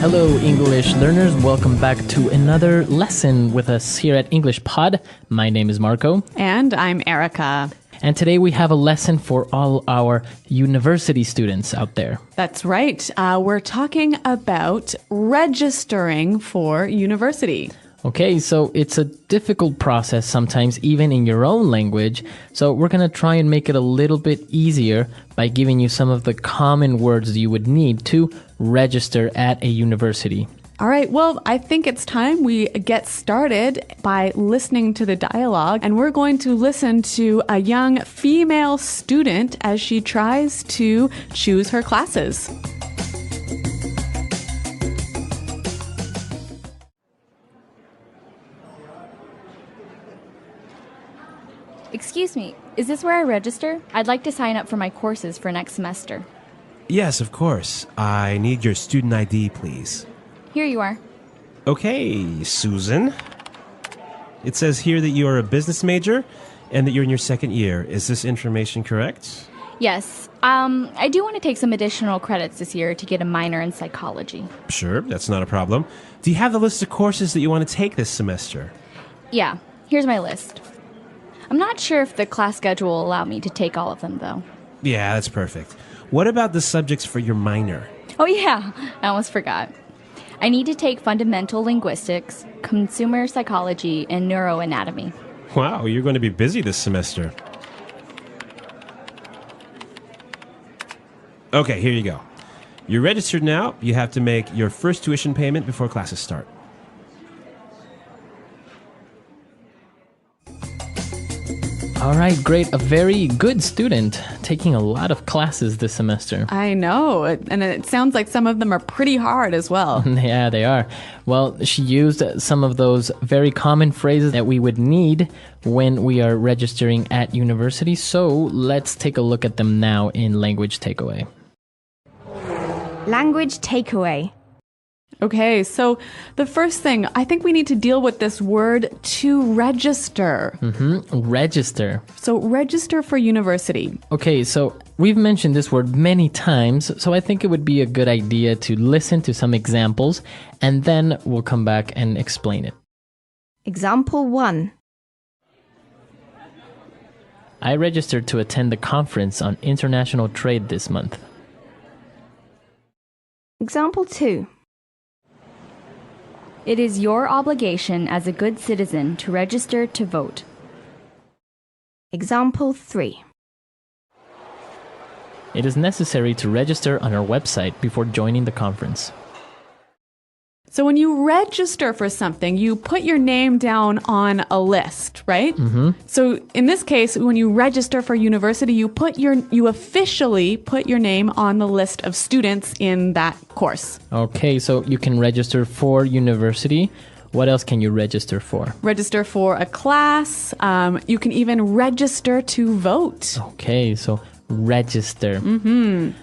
Hello, English learners. Welcome back to another lesson with us here at English Pod. My name is Marco. And I'm Erica. And today we have a lesson for all our university students out there. That's right. We're talking about registering for university. Okay, so it's a difficult process sometimes, even in your own language. So we're going to try and make it a little bit easier by giving you some of the common words you would need to register at a university. All right, well, I think it's time we get started by listening to the dialogue. And we're going to listen to a young female student as she tries to choose her classes. Excuse me, is this where I register? I'd like to sign up for my courses for next semester. Yes, of course. I need your student ID, please. Here you are. Okay, Susan. It says here that you are a business major and that you're in your second year. Is this information correct? Yes, I do want to take some additional credits this year to get a minor in psychology. Sure, that's not a problem. Do you have the list of courses that you want to take this semester? Yeah, here's my list. I'm not sure if the class schedule will allow me to take all of them, though. Yeah, that's perfect. What about the subjects for your minor? Oh yeah, I almost forgot. I need to take fundamental linguistics, consumer psychology, and neuroanatomy. Wow, you're going to be busy this semester. Okay, here you go. You're registered now. You have to make your first tuition payment before classes start. All right, great. A very good student, taking a lot of classes this semester. I know, and it sounds like some of them are pretty hard as well. Yeah, they are. Well, she used some of those very common phrases that we would need when we are registering at university. So let's take a look at them now in Language Takeaway. Language takeaway. Okay, so the first thing, I think we need to deal with this word to register. Register. So register for university. Okay, so we've mentioned this word many times, so I think it would be a good idea to listen to some examples, and then we'll come back and explain it. Example 1. I registered to attend the conference on international trade this month. Example 2. It is your obligation as a good citizen to register to vote. Example 3. It is necessary to register on our website before joining the conference. So when you register for something, you put your name down on a list, right? So in this case, when you register for university, you officially put your name on the list of students in that course. Okay, so you can register for university. What else can you register for? Register for a class. You can even register to vote. Okay, so register.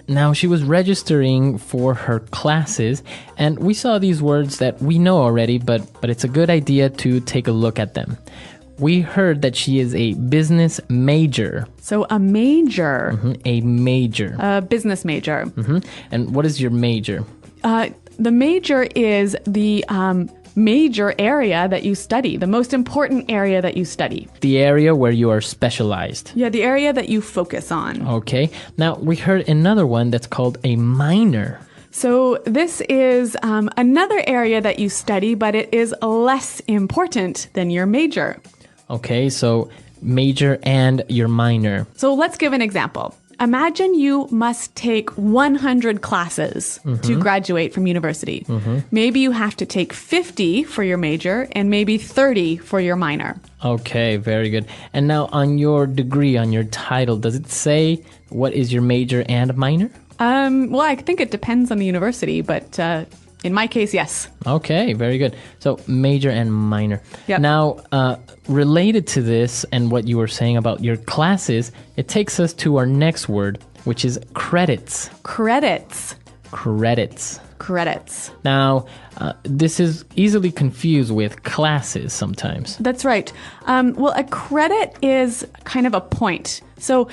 Now, she was registering for her classes, and we saw these words that we know already, but it's a good idea to take a look at them. We heard that she is a business major. So a major. A major. A business major. And what is your major? The major is the major area that you study, the most important area that you study. The area where you are specialized. Yeah, the area that you focus on. Okay. Now, we heard another one that's called a minor. So this is another area that you study, but it is less important than your major. Okay, so major and your minor. So let's give an example. Imagine you must take 100 classes to graduate from university. Maybe you have to take 50 for your major and maybe 30 for your minor. Okay, very good. And now on your degree, on your title, does it say what is your major and minor? Well, I think it depends on the university, but in my case, yes. Okay, very good. So major and minor. Yep. Now, related to this and what you were saying about your classes, it takes us to our next word, which is credits. Credits. Credits. Credits. Now, this is easily confused with classes sometimes. That's right. Well, a credit is kind of a point. So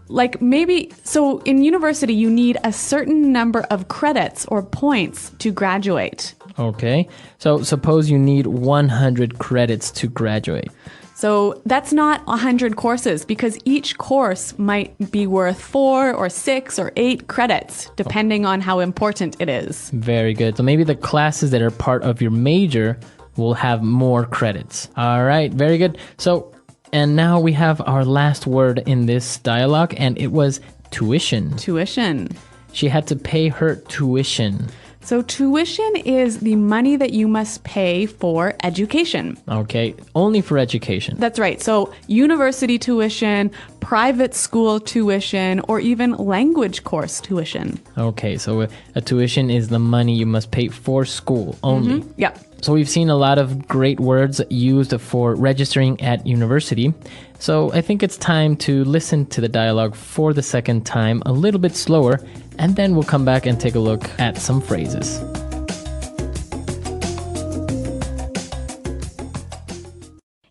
Like maybe, so in university, you need a certain number of credits or points to graduate. Okay. So suppose you need 100 credits to graduate. So that's not 100 courses because each course might be worth 4 or 6 or 8 credits, depending on how important it is. Very good. So maybe the classes that are part of your major will have more credits. All right. Very good. So, and now we have our last word in this dialogue, and it was tuition. Tuition. She had to pay her tuition. So tuition is the money that you must pay for education. Okay, only for education. That's right. So university tuition, private school tuition, or even language course tuition. Okay, so a tuition is the money you must pay for school only. Yeah. So we've seen a lot of great words used for registering at university. So I think it's time to listen to the dialogue for the second time a little bit slower, and then we'll come back and take a look at some phrases.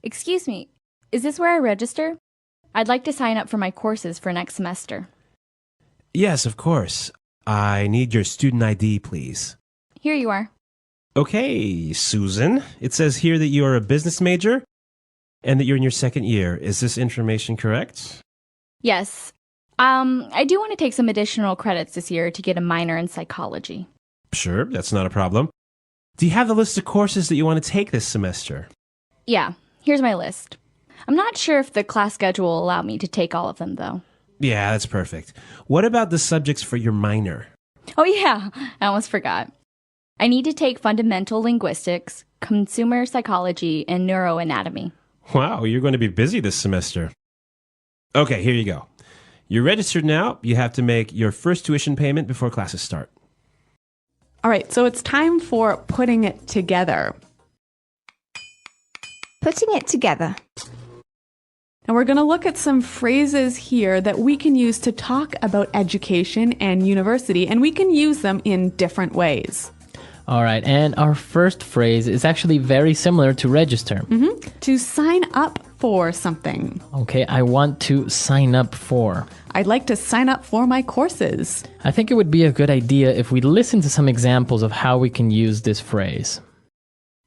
Excuse me, is this where I register? I'd like to sign up for my courses for next semester. Yes, of course. I need your student ID, please. Here you are. Okay, Susan. It says here that you are a business major and that you're in your second year. Is this information correct? Yes. I do want to take some additional credits this year to get a minor in psychology. Sure, that's not a problem. Do you have the list of courses that you want to take this semester? Yeah, here's my list. I'm not sure if the class schedule will allow me to take all of them, though. Yeah, that's perfect. What about the subjects for your minor? Oh yeah, I almost forgot. I need to take fundamental linguistics, consumer psychology, and neuroanatomy. Wow, you're going to be busy this semester. Okay, here you go. You're registered now. You have to make your first tuition payment before classes start. All right. So it's time for putting it together. Putting it together. And we're going to look at some phrases here that we can use to talk about education and university, and we can use them in different ways. All right, and our first phrase is actually very similar to register. To sign up for something. Okay, I want to sign up for. I'd like to sign up for my courses. I think it would be a good idea if we listen to some examples of how we can use this phrase.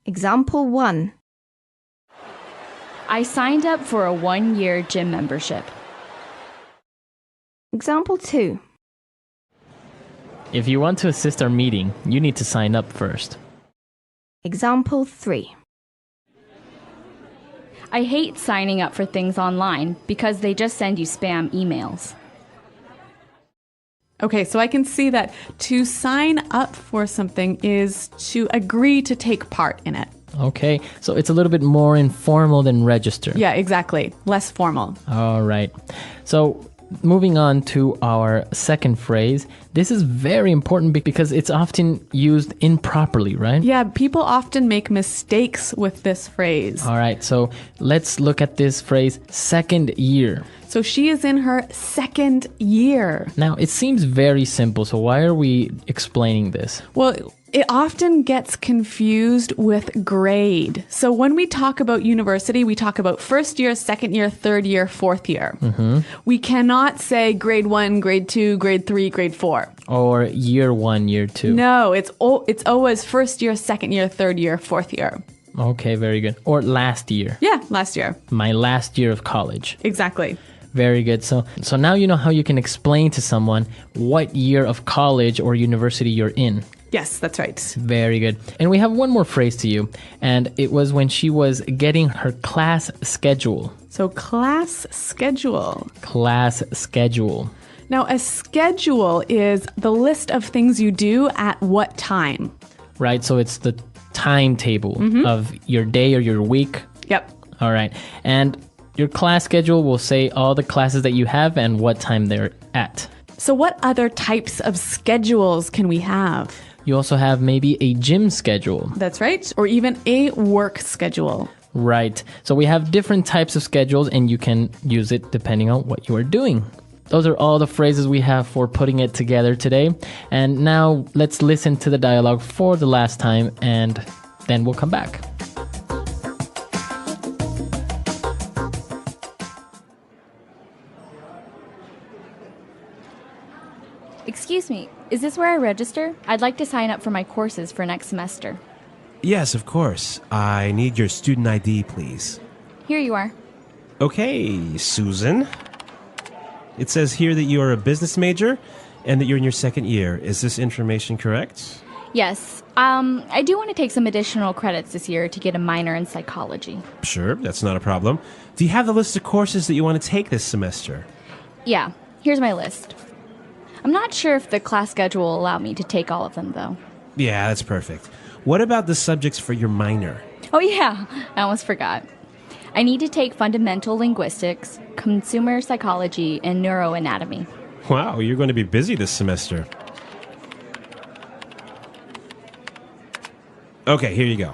Example 1. I signed up for a 1-year gym membership. Example 2. If you want to assist our meeting, you need to sign up first. Example 3. I hate signing up for things online because they just send you spam emails. Okay, so I can see that to sign up for something is to agree to take part in it. Okay, so it's a little bit more informal than register. Yeah, exactly. Less formal. All right. So moving on to our second phrase. This is very important because it's often used improperly, right? Yeah, people often make mistakes with this phrase. All right, so let's look at this phrase, second year. So she is in her second year. Now, it seems very simple, so why are we explaining this? Well, it often gets confused with grade. So when we talk about university, we talk about first year, second year, third year, fourth year. We cannot say grade 1, grade 2, grade 3, grade 4. Or year 1, year 2. No, it's always first year, second year, third year, fourth year. Okay, very good. Or last year. Yeah, last year. My last year of college. Exactly. Very good. So now you know how you can explain to someone what year of college or university you're in. Yes, that's right. Very good. And we have one more phrase to you, and it was when she was getting her class schedule. So class schedule. Class schedule. Now, a schedule is the list of things you do at what time. Right, so it's the timetable of your day or your week. Yep. All right. And your class schedule will say all the classes that you have and what time they're at. So what other types of schedules can we have? You also have maybe a gym schedule. That's right. Or even a work schedule. Right. So we have different types of schedules, and you can use it depending on what you are doing. Those are all the phrases we have for putting it together today. And now let's listen to the dialogue for the last time, and then we'll come back. Excuse me, is this where I register? I'd like to sign up for my courses for next semester. Yes, of course. I need your student ID, please. Here you are. Okay, Susan. It says here that you are a business major and that you're in your second year. Is this information correct? Yes, I do want to take some additional credits this year to get a minor in psychology. Sure, that's not a problem. Do you have the list of courses that you want to take this semester? Yeah, here's my list. I'm not sure if the class schedule will allow me to take all of them, though. Yeah, that's perfect. What about the subjects for your minor? Oh, yeah, I almost forgot. I need to take fundamental linguistics, consumer psychology, and neuroanatomy. Wow, you're going to be busy this semester. Okay, here you go.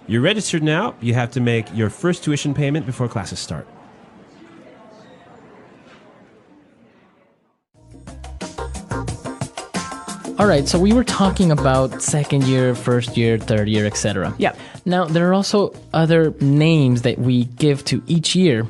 You're registered now. You have to make your first tuition payment before classes start. All right, so we were talking about second year, first year, third year, etc. Yep. Now, there are also other names that we give to each year,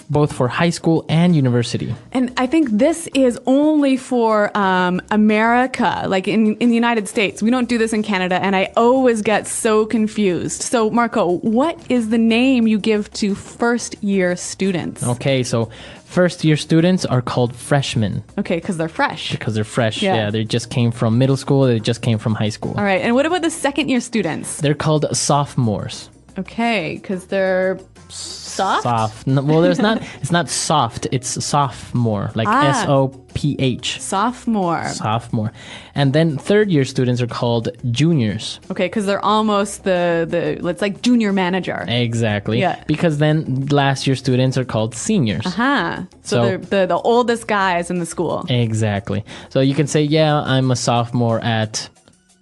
both for high school and university. And I think this is only for America, like in the United States. We don't do this in Canada, and I always get so confused. So, Marco, what is the name you give to first-year students? Okay, so first year students are called freshmen Okay, because they're fresh. because they're fresh. Yeah. Yeah, they just came from middle school, they just came from high school. All right, and what about the second-year students? They're called sophomores. Okay, because they're soft? No, well, it's not soft, it's sophomore, like Ah. SOPH. Sophomore. Sophomore. And then third year students are called juniors. Okay, because they're almost the it's like junior manager. Exactly. Yeah. Because then last year students are called seniors. Huh. So So- they're the oldest guys in the school. Exactly. So you can say, yeah, I'm a sophomore at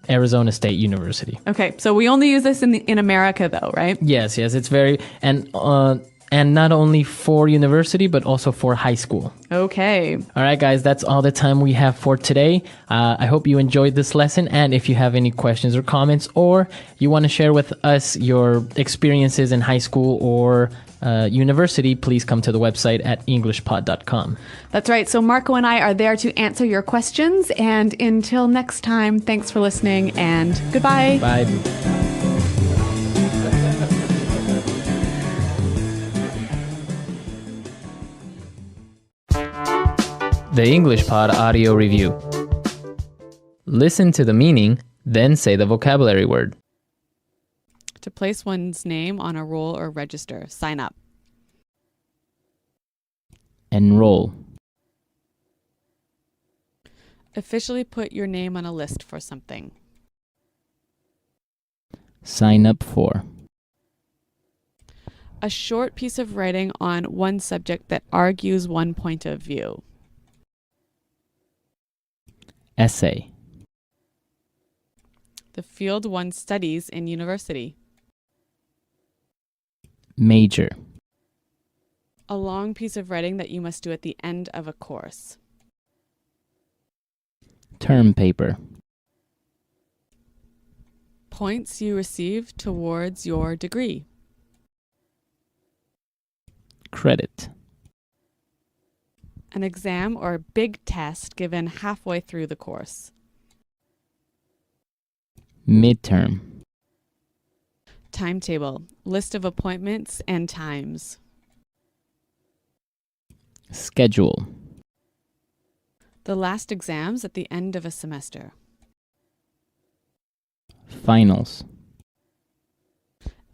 Arizona State University. Okay, so we only use this in America, though, right? Yes, it's very and not only for university but also for high school. Okay. All right, guys, that's all the time we have for today. I hope you enjoyed this lesson, and if you have any questions or comments, or you want to share with us your experiences in high school or university, please come to the website at englishpod.com. That's right. So Marco and I are there to answer your questions. And until next time, thanks for listening and goodbye. Bye. The English Pod Audio Review. Listen to the meaning, then say the vocabulary word. To place one's name on a roll or register, sign up. Enroll. Officially put your name on a list for something. Sign up for. A short piece of writing on one subject that argues one point of view. Essay. The field one studies in university. Major. A long piece of writing that you must do at the end of a course. Term paper. Points you receive towards your degree. Credit. An exam or big test given halfway through the course. Midterm. Timetable, list of appointments and times. Schedule. The last exams at the end of a semester. Finals.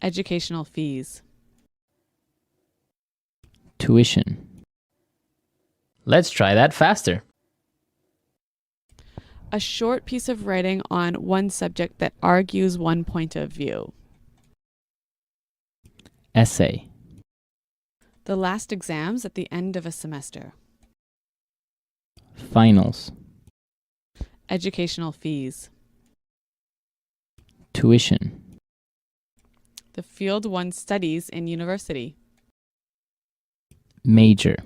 Educational fees. Tuition. Let's try that faster. A short piece of writing on one subject that argues one point of view. Essay. The last exams at the end of a semester. Finals. Educational fees. Tuition. The field one studies in university. Major.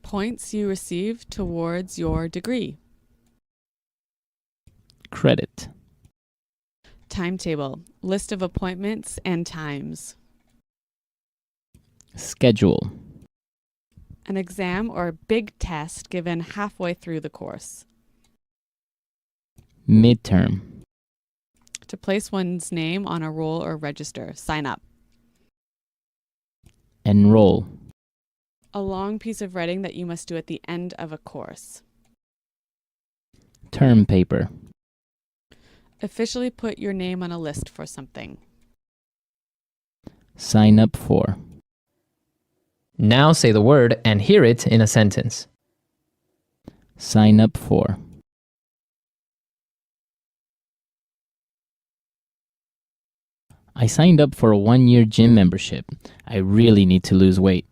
Points you receive towards your degree. Credit. Timetable, list of appointments and times. Schedule. An exam or big test given halfway through the course. Midterm. To place one's name on a roll or register. Sign up. Enroll. A long piece of writing that you must do at the end of a course. Term paper. Officially put your name on a list for something. Sign up for. Now say the word and hear it in a sentence. Sign up for. I signed up for a 1-year gym membership. I really need to lose weight.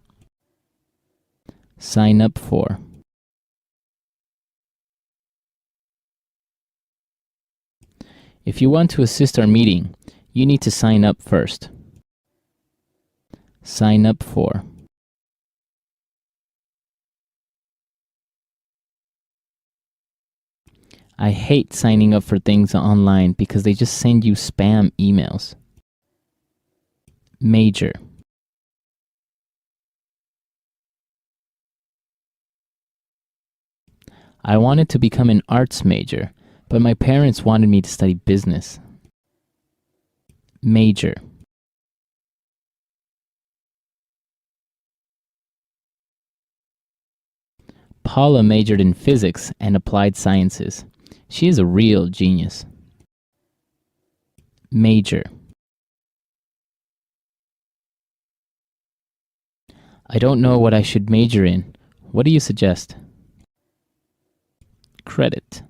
Sign up for. If you want to assist our meeting, you need to sign up first. Sign up for. I hate signing up for things online because they just send you spam emails. Major. I wanted to become an arts major, but my parents wanted me to study business. Major. Paula majored in physics and applied sciences. She is a real genius. Major. I don't know what I should major in. What do you suggest? Credit.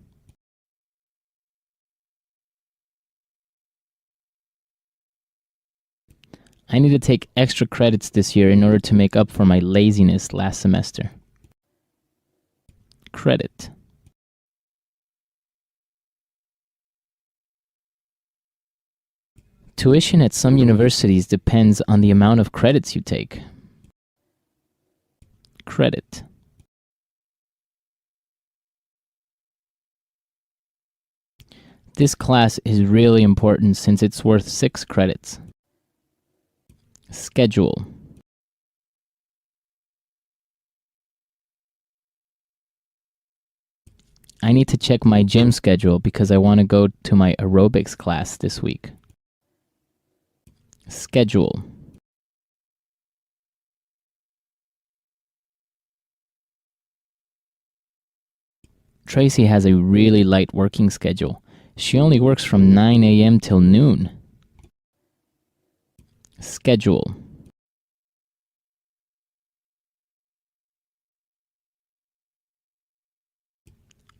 I need to take extra credits this year in order to make up for my laziness last semester. Credit. Tuition at some universities depends on the amount of credits you take. Credit. This class is really important since it's worth 6 credits. Schedule. I need to check my gym schedule because I want to go to my aerobics class this week. Schedule. Tracy has a really light working schedule. She only works from 9 a.m. till noon. Schedule.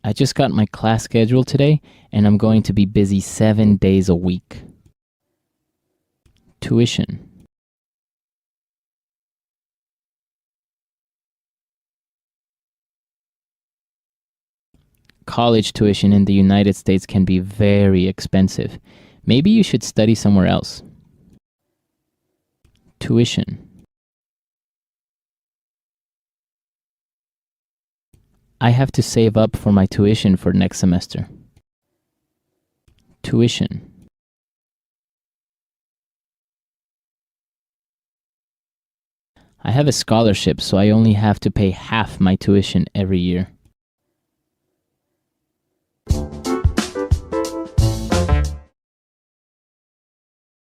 I just got my class schedule today, and I'm going to be busy 7 days a week. Tuition. College tuition in the United States can be very expensive. Maybe you should study somewhere else. Tuition. I have to save up for my tuition for next semester. Tuition. I have a scholarship, so I only have to pay half my tuition every year.